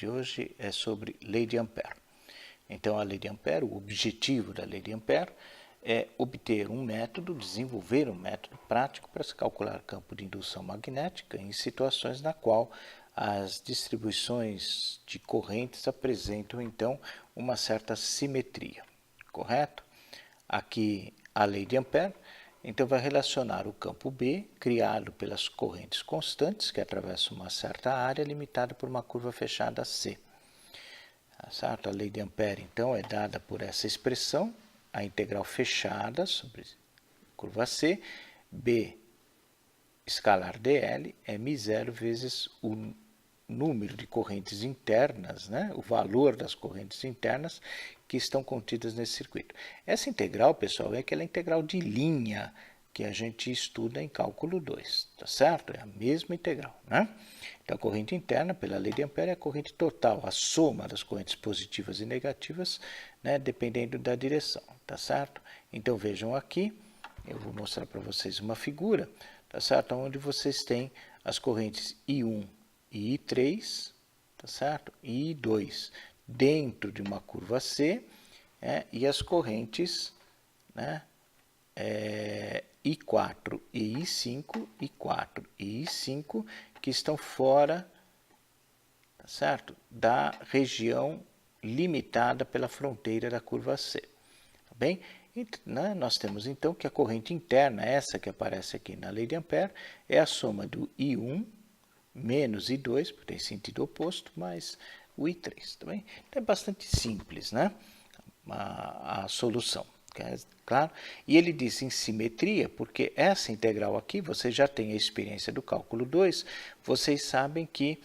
de hoje é sobre lei de Ampère. Então, a lei de Ampère, o objetivo da lei de Ampère é obter um método, desenvolver um método prático para se calcular campo de indução magnética em situações na qual as distribuições de correntes apresentam, então, uma certa simetria, correto? Aqui, a lei de Ampère, então, vai relacionar o campo B, criado pelas correntes constantes, que atravessam uma certa área limitada por uma curva fechada C. Certo? A lei de Ampère, então, é dada por essa expressão, a integral fechada sobre curva C, B escalar dl é μ0 vezes o número de correntes internas, né? O valor das correntes internas que estão contidas nesse circuito. Essa integral, pessoal, é aquela integral de linha que a gente estuda em cálculo 2, tá certo? É a mesma integral, né? Então, a corrente interna, pela lei de Ampère, é a corrente total, a soma das correntes positivas e negativas, né, dependendo da direção, tá certo? Então, vejam aqui, eu vou mostrar para vocês uma figura, tá certo? Onde vocês têm as correntes I1 e I3, tá certo? E I2 dentro de uma curva C, e as correntes, né, I4 e I5, I4 e I5, que estão fora, tá certo? Da região limitada pela fronteira da curva C. Tá bem? Né, nós temos então que a corrente interna, essa que aparece aqui na lei de Ampère, é a soma do I1 menos I2, porque tem sentido oposto, mais o I3. Tá bem? Então é bastante simples, né? A solução. Claro? E ele diz em simetria, porque essa integral aqui, vocês já têm a experiência do cálculo 2, vocês sabem que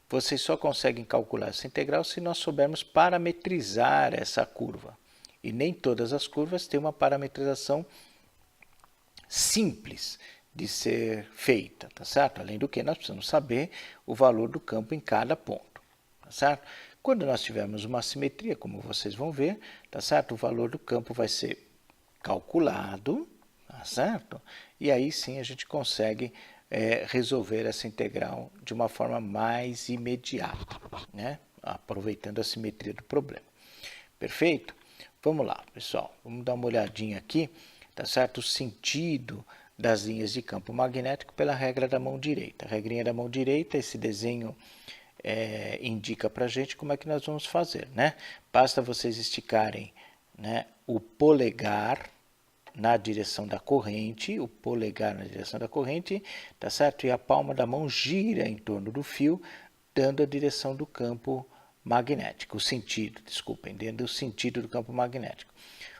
vocês só conseguem calcular essa integral se nós soubermos parametrizar essa curva. E nem todas as curvas têm uma parametrização simples de ser feita, tá certo? Além do que, nós precisamos saber o valor do campo em cada ponto, tá certo? Quando nós tivermos uma simetria, como vocês vão ver, tá certo? O valor do campo vai ser calculado, tá certo? E aí sim a gente consegue resolver essa integral de uma forma mais imediata, né? Aproveitando a simetria do problema. Perfeito? Vamos lá, pessoal. Vamos dar uma olhadinha aqui, tá certo? O sentido das linhas de campo magnético pela regra da mão direita. A regrinha da mão direita, esse desenho indica para a gente como é que nós vamos fazer, né? Basta vocês esticarem, né, o polegar na direção da corrente, o polegar na direção da corrente, tá certo? E a palma da mão gira em torno do fio, dando a direção do campo magnético, o sentido, desculpem, dando o sentido do campo magnético.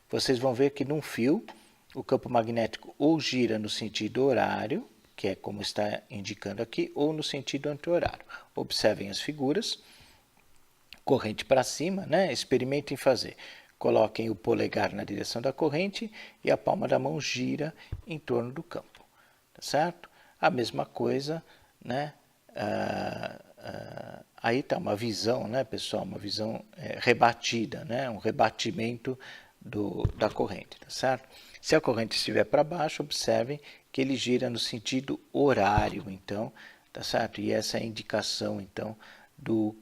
Vocês vão ver que num fio, o campo magnético ou gira no sentido horário, que é como está indicando aqui, ou no sentido anti-horário. Observem as figuras, corrente para cima, né? Experimentem fazer. Coloquem o polegar na direção da corrente e a palma da mão gira em torno do campo, tá certo? A mesma coisa, né? Aí está uma visão, né, pessoal? Uma visão rebatida, né? Um rebatimento da corrente, tá certo? Se a corrente estiver para baixo, observem que ele gira no sentido horário, então, tá certo? E essa é a indicação, então, do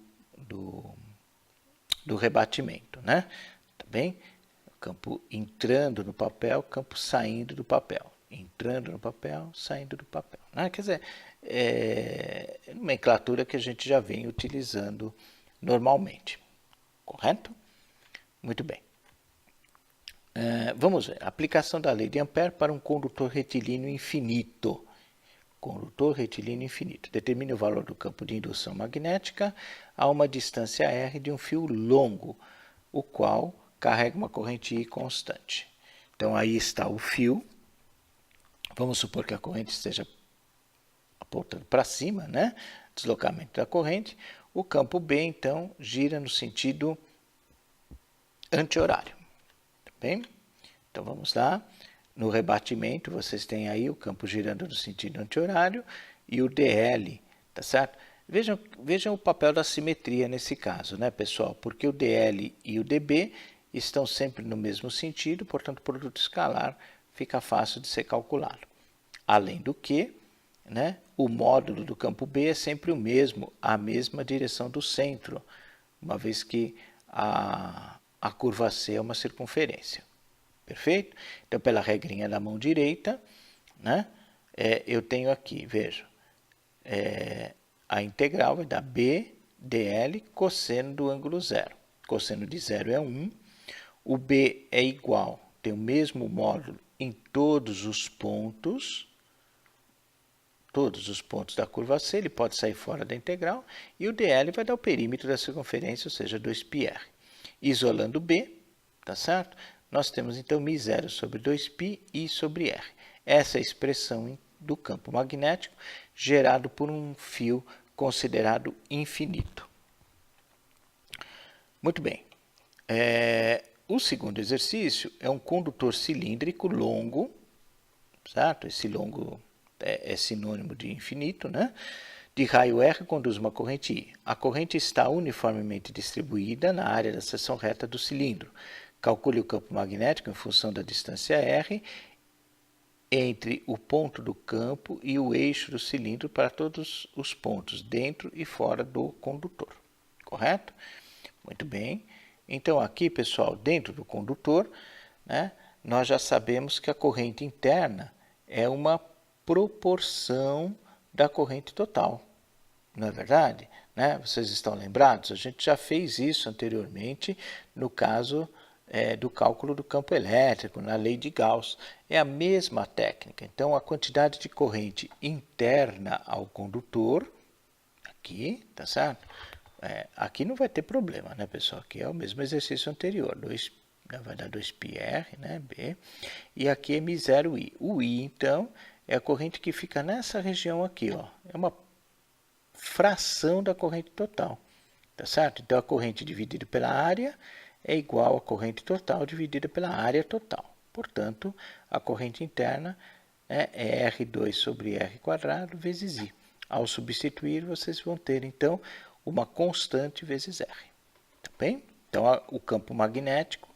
rebatimento, né? Tá bem? O campo entrando no papel, campo saindo do papel. Entrando no papel, saindo do papel. Né? Quer dizer, é nomenclatura que a gente já vem utilizando normalmente. Correto? Muito bem. Vamos ver. Aplicação da lei de Ampère para um condutor retilíneo infinito. Condutor retilíneo infinito. Determine o valor do campo de indução magnética a uma distância r de um fio longo, o qual carrega uma corrente I constante. Então, aí está o fio. Vamos supor que a corrente esteja apontando para cima, né? Deslocamento da corrente. O campo B, então, gira no sentido anti-horário. Tá bem? Então, vamos lá. No rebatimento, vocês têm aí o campo girando no sentido anti-horário e o DL, tá certo? Vejam o papel da simetria nesse caso, né, pessoal? Porque o DL e o DB estão sempre no mesmo sentido, portanto, o produto escalar fica fácil de ser calculado. Além do que, né, o módulo do campo B é sempre o mesmo, a mesma direção do centro, uma vez que a curva C é uma circunferência. Perfeito? Então, pela regrinha da mão direita, né, eu tenho aqui, veja, a integral vai dar B dl cosseno do ângulo zero. Cosseno de zero é 1. O B é igual, tem o mesmo módulo em todos os pontos da curva C, ele pode sair fora da integral, e o dl vai dar o perímetro da circunferência, ou seja, 2πr. Isolando B, tá certo? Nós temos então μ0 sobre 2π I sobre r. Essa é a expressão do campo magnético gerado por um fio considerado infinito. Muito bem. O segundo exercício é um condutor cilíndrico longo, certo? Esse longo é sinônimo de infinito, né? De raio R conduz uma corrente I. A corrente está uniformemente distribuída na área da seção reta do cilindro. Calcule o campo magnético em função da distância R entre o ponto do campo e o eixo do cilindro para todos os pontos dentro e fora do condutor. Correto? Muito bem. Então, aqui, pessoal, dentro do condutor, né, nós já sabemos que a corrente interna é uma proporção da corrente total. Não é verdade? Né? Vocês estão lembrados? A gente já fez isso anteriormente no caso do cálculo do campo elétrico, na lei de Gauss. É a mesma técnica. Então, a quantidade de corrente interna ao condutor, aqui, tá certo? Aqui não vai ter problema, né, pessoal? Aqui é o mesmo exercício anterior. Vai dar 2πr, né, B. E aqui é μ0I. O I, então, é a corrente que fica nessa região aqui, ó. É uma fração da corrente total, tá certo? Então, a corrente dividida pela área é igual à corrente total dividida pela área total. Portanto, a corrente interna é R2 sobre R quadrado vezes I. Ao substituir, vocês vão ter, então, uma constante vezes R. Tá bem? Então, o campo magnético,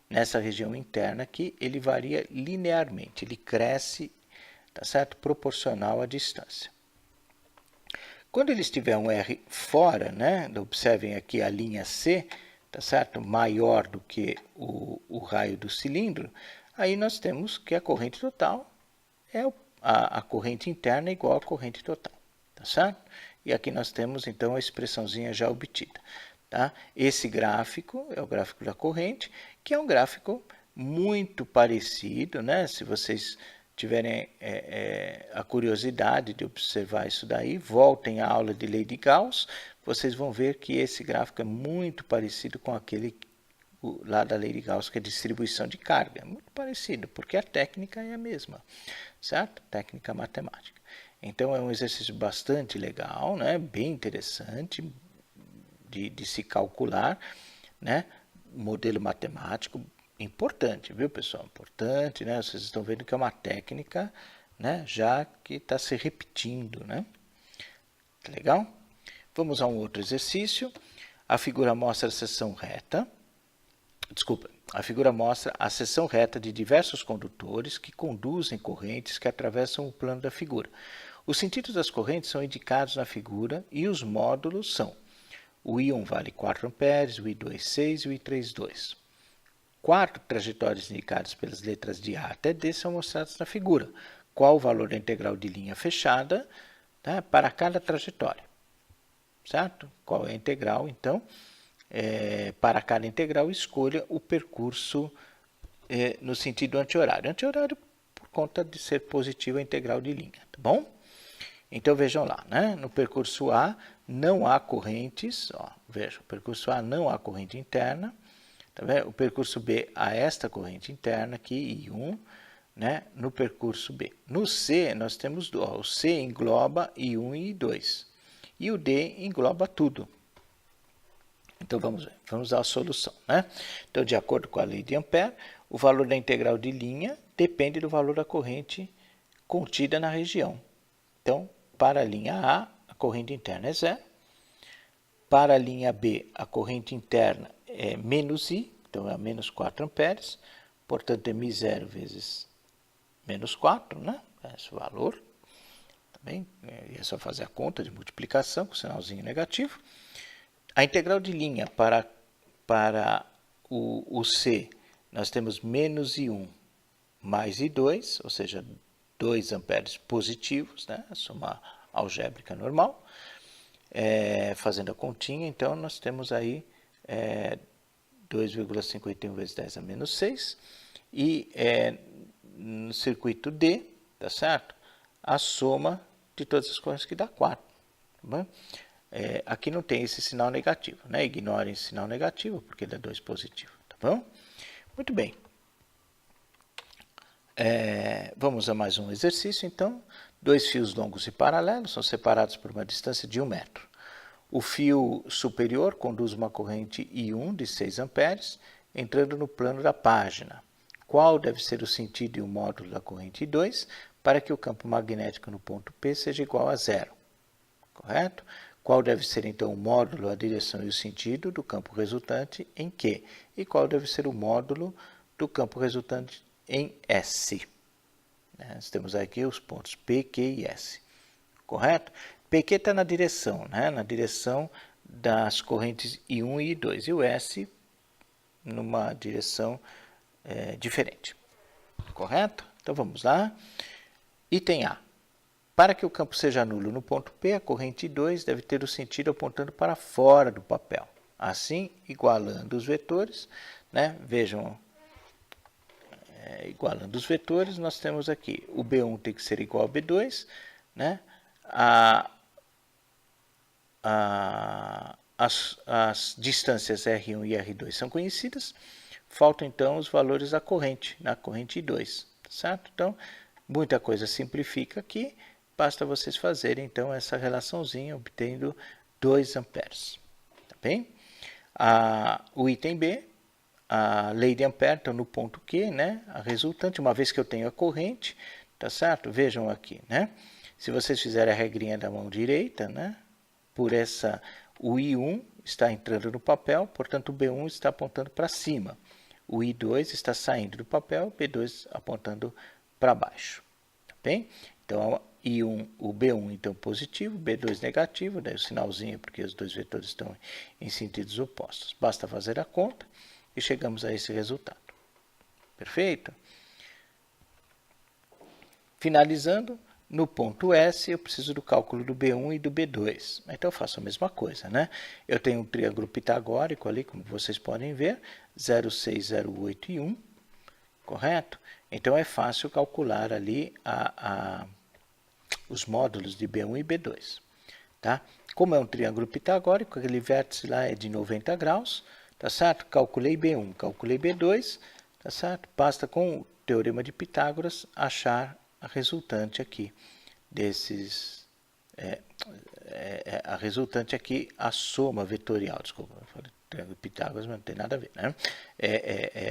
nessa região interna aqui, ele varia linearmente, ele cresce, tá certo? Proporcional à distância. Quando ele estiver um R fora, né? Observem aqui a linha C, tá certo? Maior do que o raio do cilindro, aí nós temos que a corrente total é a corrente interna igual à corrente total, tá certo? E aqui nós temos, então, a expressãozinha já obtida. Tá? Esse gráfico é o gráfico da corrente, que é um gráfico muito parecido, né? Se vocês tiverem a curiosidade de observar isso daí, voltem à aula de lei de Gauss, vocês vão ver que esse gráfico é muito parecido com aquele lá da lei de Gauss, que é distribuição de carga. É muito parecido, porque a técnica é a mesma, certo? Técnica matemática. Então, é um exercício bastante legal, né? Bem interessante de se calcular, né? Modelo matemático importante, viu, pessoal? Importante, né? Vocês estão vendo que é uma técnica, né? Já que está se repetindo, né? Legal? Vamos a um outro exercício. A figura mostra a seção reta. Desculpa. A figura mostra a seção reta de diversos condutores que conduzem correntes que atravessam o plano da figura. Os sentidos das correntes são indicados na figura e os módulos são: o I1 vale 4 amperes, o I2 6 e o I3 2. 4 trajetórias indicadas pelas letras de A até D são mostradas na figura. Qual o valor da integral de linha fechada, tá, para cada trajetória? Certo? Qual é a integral, então? Para cada integral, escolha o percurso no sentido anti-horário. Anti-horário por conta de ser positiva a integral de linha, tá bom? Então, vejam lá, né? No percurso A não há correntes, ó, veja, o percurso A não há corrente interna, tá vendo? O percurso B há esta corrente interna aqui, I1, né? No percurso B. No C, nós temos, ó, o C engloba I1 e I2, e o D engloba tudo. Então, vamos ver, vamos à solução, né? Então, de acordo com a lei de Ampère, o valor da integral de linha depende do valor da corrente contida na região. Então, para a linha A corrente interna é zero. Para a linha B, a corrente interna é menos I, então é menos 4 amperes. Portanto, é μ0 vezes menos 4, né? Esse valor. Tá bem? É só fazer a conta de multiplicação com o sinalzinho negativo. A integral de linha para o C, nós temos menos I1 mais I2, ou seja, 2 amperes positivos, né? A soma algébrica normal. Fazendo a continha, então, nós temos aí 2,51 vezes 10 a menos 6. E no circuito D, tá certo? A soma de todas as correntes que dá 4. Tá bom? Aqui não tem esse sinal negativo, né? Ignorem esse sinal negativo, porque ele é 2 positivo, tá bom? Muito bem. Vamos a mais um exercício, então. 2 fios longos e paralelos são separados por uma distância de 1 metro. O fio superior conduz uma corrente I1 de 6 amperes, entrando no plano da página. Qual deve ser o sentido e o módulo da corrente I2 para que o campo magnético no ponto P seja igual a 0? Correto? Qual deve ser, então, o módulo, a direção e o sentido do campo resultante em Q? E qual deve ser o módulo do campo resultante em S? Nós temos aqui os pontos P, Q e S. Correto? PQ está na direção, né? Na direção das correntes I1 e I2. E o S numa direção diferente. Correto? Então vamos lá. Item A. Para que o campo seja nulo no ponto P, a corrente I2 deve ter o sentido apontando para fora do papel. Assim, igualando os vetores, né? Vejam, igualando os vetores, nós temos aqui o B1 tem que ser igual ao B2, né? As distâncias R1 e R2 são conhecidas. Faltam, então, os valores da corrente, na corrente I2, certo? Então, muita coisa simplifica aqui. Basta vocês fazerem, então, essa relaçãozinha, obtendo 2 amperes. Tá bem? O item B, a lei de Ampère, então, no ponto Q, né? A resultante, uma vez que eu tenho a corrente, tá certo? Vejam aqui, né? Se vocês fizerem a regrinha da mão direita, né? Por essa, o I1 está entrando no papel, portanto, o B1 está apontando para cima. O I2 está saindo do papel, o B2 apontando para baixo. Tá bem? Então, o B1 então positivo, B2 negativo, daí o sinalzinho, porque os dois vetores estão em sentidos opostos. Basta fazer a conta e chegamos a esse resultado. Perfeito? Finalizando, no ponto S, eu preciso do cálculo do B1 e do B2. Então, eu faço a mesma coisa, né? Eu tenho um triângulo pitagórico ali, como vocês podem ver, 0, 6, 0, 8 e 1, correto? Então, é fácil calcular ali os módulos de B1 e B2, tá? Como é um triângulo pitagórico, aquele vértice lá é de 90 graus, tá certo? Calculei B1, calculei B2, tá certo? Basta com o teorema de Pitágoras achar a resultante aqui desses, a resultante aqui, a soma vetorial, desculpa, eu falei triângulo de Pitágoras, mas não tem nada a ver, né?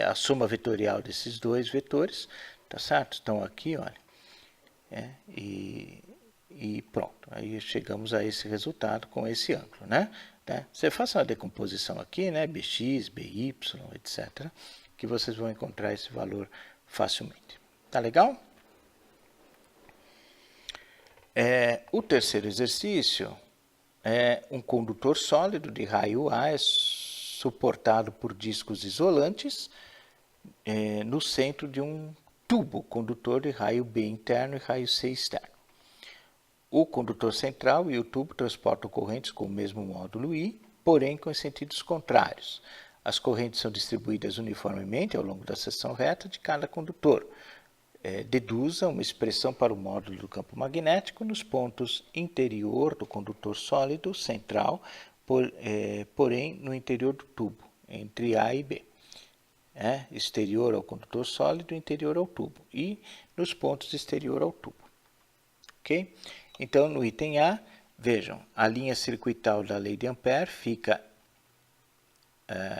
A soma vetorial desses dois vetores, tá certo? Estão aqui, olha, e pronto, aí chegamos a esse resultado com esse ângulo, né? Você faça uma decomposição aqui, né? Bx, By, etc., que vocês vão encontrar esse valor facilmente. Tá legal? O terceiro exercício é um condutor sólido de raio A, suportado por discos isolantes no centro de um tubo condutor de raio B interno e raio C externo. O condutor central e o tubo transportam correntes com o mesmo módulo I, porém com sentidos contrários. As correntes são distribuídas uniformemente ao longo da seção reta de cada condutor. Deduza uma expressão para o módulo do campo magnético nos pontos interior do condutor sólido central, porém no interior do tubo, entre A e B. Exterior ao condutor sólido, interior ao tubo, e nos pontos exterior ao tubo. Ok? Então, no item A, vejam, a linha circuital da lei de Ampère fica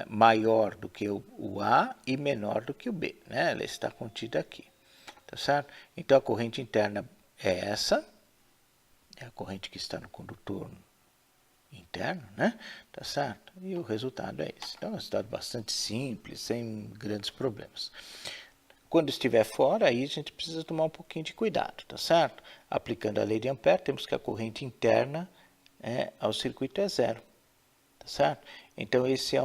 maior do que o A e menor do que o B, né? Ela está contida aqui. Tá certo? Então, a corrente interna é essa, é a corrente que está no condutor interno, né? Tá certo? E o resultado é esse. Então, é um resultado bastante simples, sem grandes problemas. Quando estiver fora, aí a gente precisa tomar um pouquinho de cuidado, tá certo? Aplicando a lei de Ampère, temos que a corrente interna ao circuito é zero, tá certo? Então esse é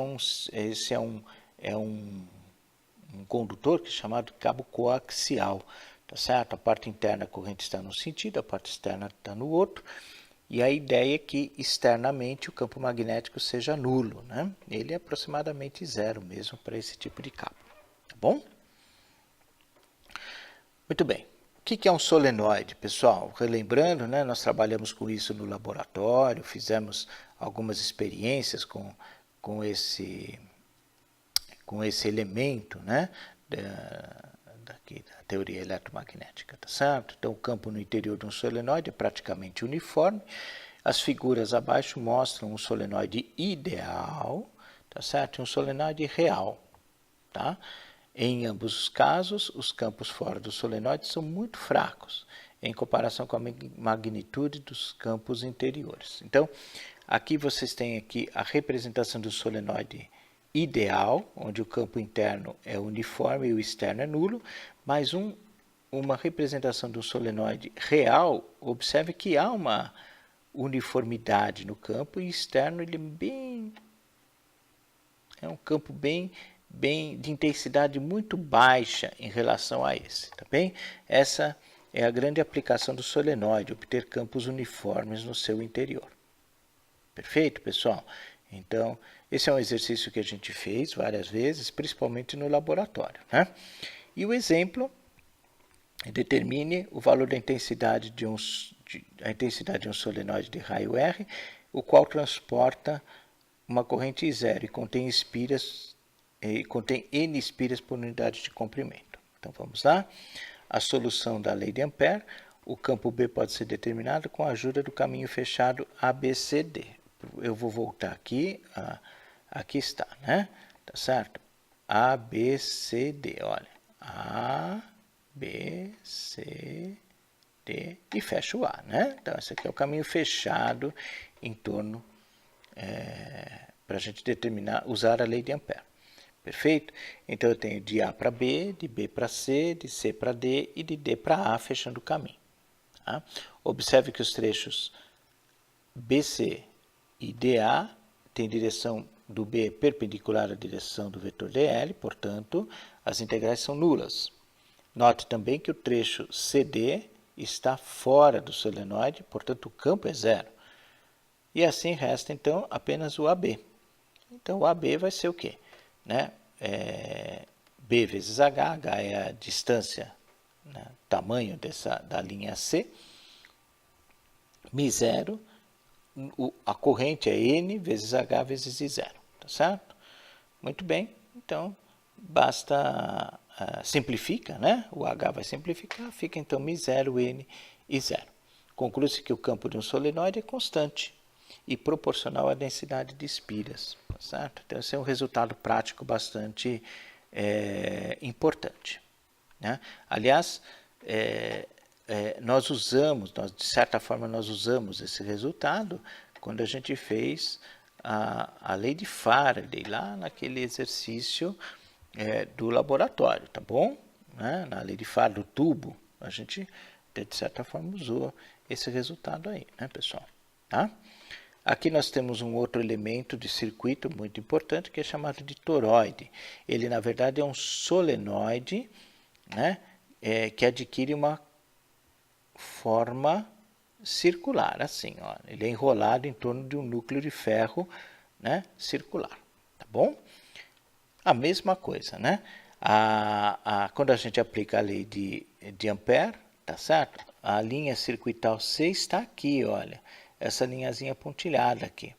um condutor que é chamado cabo coaxial, tá certo? A parte interna da corrente está num sentido, a parte externa está no outro, e a ideia é que externamente o campo magnético seja nulo, né? Ele é aproximadamente zero mesmo para esse tipo de cabo, tá bom? Muito bem. O que é um solenoide, pessoal? Relembrando, né, nós trabalhamos com isso no laboratório, fizemos algumas experiências com esse elemento, né, da teoria eletromagnética, tá certo? Então, o campo no interior de um solenoide é praticamente uniforme. As figuras abaixo mostram um solenoide ideal, tá certo? E um solenoide real, tá? Em ambos os casos, os campos fora do solenoide são muito fracos, em comparação com a magnitude dos campos interiores. Então, aqui vocês têm aqui a representação do solenoide ideal, onde o campo interno é uniforme e o externo é nulo, mais uma representação do solenoide real. Observe que há uma uniformidade no campo e externo ele é um campo bem de intensidade muito baixa em relação a esse, tá bem? Essa é a grande aplicação do solenoide, obter campos uniformes no seu interior. Perfeito, pessoal? Então, esse é um exercício que a gente fez várias vezes, principalmente no laboratório, né? E o exemplo, determine o valor da intensidade de um solenoide de raio R, o qual transporta uma corrente zero e contém N espiras por unidade de comprimento. Então vamos lá. A solução da lei de Ampère. O campo B pode ser determinado com a ajuda do caminho fechado ABCD. Eu vou voltar aqui. Aqui está, né? Tá certo? ABCD, olha. A, B, C, D e fecho o A, né? Então esse aqui é o caminho fechado em torno para a gente determinar, usar a lei de Ampère. Perfeito? Então eu tenho de A para B, de B para C, de C para D e de D para A, fechando o caminho. Tá? Observe que os trechos BC e DA têm direção do B perpendicular à direção do vetor DL, portanto, as integrais são nulas. Note também que o trecho CD está fora do solenoide, portanto, o campo é zero. E assim resta, então, apenas o AB. Então, o AB vai ser o quê? Né? B vezes H, H é a distância, né? Tamanho da linha C, μ0, a corrente é N vezes H vezes I0, tá certo? Muito bem, então basta, simplifica, né? O H vai simplificar, fica então μ0, N, I0. Conclui-se que o campo de um solenoide é constante e proporcional à densidade de espiras, tá certo? Então esse é um resultado prático bastante importante, né? Aliás, de certa forma nós usamos esse resultado quando a gente fez a lei de Faraday, lá naquele exercício do laboratório, tá bom? Né? Na lei de Faraday, do tubo, a gente de certa forma usou esse resultado aí, né, pessoal? Tá? Aqui nós temos um outro elemento de circuito muito importante que é chamado de toroide. Ele, na verdade, é um solenoide, né, que adquire uma forma circular, assim, ó. Ele é enrolado em torno de um núcleo de ferro, né, circular, tá bom? A mesma coisa, né? Quando a gente aplica a lei de Ampère, tá certo? A linha circuital C está aqui, olha. Essa linhazinha pontilhada aqui.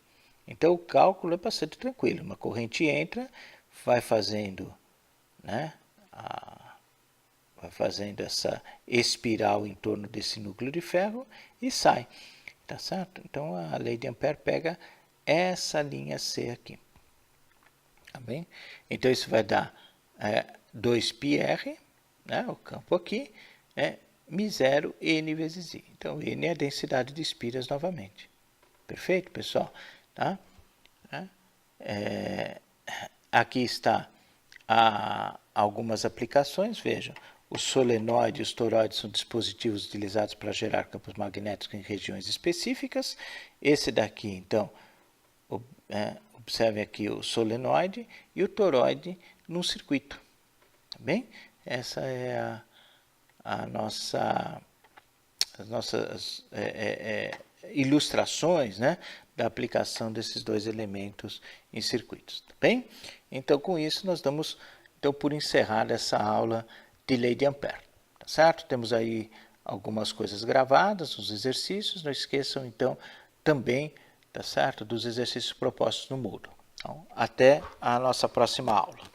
Então, o cálculo é bastante tranquilo. Uma corrente entra, vai fazendo, né, vai fazendo essa espiral em torno desse núcleo de ferro e sai, tá certo? Então, a lei de Ampère pega essa linha C aqui, tá bem? Então, isso vai dar 2πr, né, o campo aqui, μ0 N vezes I. Então, N é a densidade de espiras novamente. Perfeito, pessoal? Tá? Aqui está algumas aplicações. Vejam, os solenoides e os toroides são dispositivos utilizados para gerar campos magnéticos em regiões específicas. Esse daqui, então, observem aqui o solenoide e o toroide num circuito, tá bem? Essa é as nossas ilustrações, né, da aplicação desses dois elementos em circuitos, tá bem? Então, com isso, nós damos por encerrada essa aula de lei de Ampère, tá certo? Temos aí algumas coisas gravadas, os exercícios, não esqueçam, então, também, tá certo, dos exercícios propostos no Moodle. Então, até a nossa próxima aula.